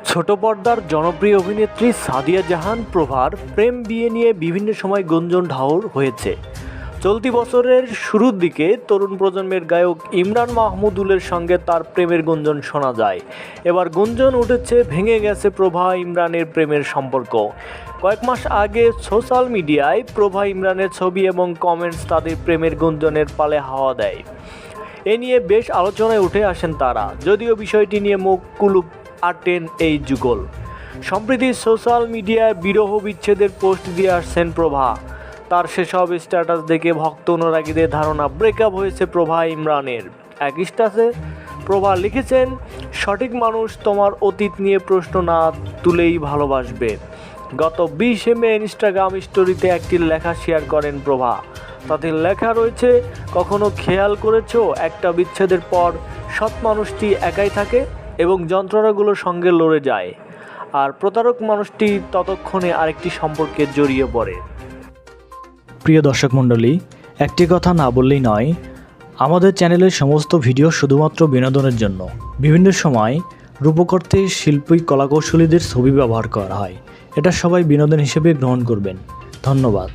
ছোট পর্দার জনপ্রিয় অভিনেত্রী সাদিয়া জাহান প্রভার প্রেম বিয়ে নিয়ে বিভিন্ন সময় গুঞ্জন ঢাউর হয়েছে। চলতি বছরের শুরুর দিকে তরুণ প্রজন্মের গায়ক ইমরান মাহমুদুলের সঙ্গে তার প্রেমের গুঞ্জন শোনা যায়। এবার গুঞ্জন উঠেছে ভেঙে গেছে প্রভা ইমরানের প্রেমের সম্পর্ক। কয়েক মাস আগে সোশ্যাল মিডিয়ায় প্রভা ইমরানের ছবি এবং কমেন্টস তাদের প্রেমের গুঞ্জনের পালে হাওয়া দেয়। এ নিয়ে বেশ আলোচনায় উঠে আসেন তারা, যদিও বিষয়টি নিয়ে মুখ কুলুপ আটেন এই যুগল। সম্প্রতি সোশ্যাল মিডিয়ায় বিরহ বিচ্ছেদের পোস্ট দিয়ে আসছেন প্রভা। তার সেসব স্ট্যাটাস দেখে ভক্ত অনুরাগীদের ধারণা ব্রেকআপ হয়েছে প্রভা ইমরানের। এক স্ট্যাটাসে প্রভা লিখেছেন, সঠিক মানুষ তোমার অতীত নিয়ে প্রশ্ন না তুলেই ভালোবাসবে। গত 20 মে ইনস্টাগ্রাম স্টোরিতে একটি লেখা শেয়ার করেন প্রভা। তাতে লেখা রয়েছে, কখনো খেয়াল করেছো একটা বিচ্ছেদের পর সৎ মানুষটি একাই থাকে এবং যন্ত্রণাগুলোর সঙ্গে লড়ে যায়, আর প্রতারক মানুষটি ততক্ষণে আরেকটি সম্পর্কে জড়িয়ে পড়ে। প্রিয় দর্শক মণ্ডলী, একটি কথা না বললেই নয়, আমাদের চ্যানেলের সমস্ত ভিডিও শুধুমাত্র বিনোদনের জন্য। বিভিন্ন সময় রূপকর্তে শিল্পী কলাকৌশলীদের ছবি ব্যবহার করা হয়, এটা সবাই বিনোদন হিসেবে গ্রহণ করবেন। ধন্যবাদ।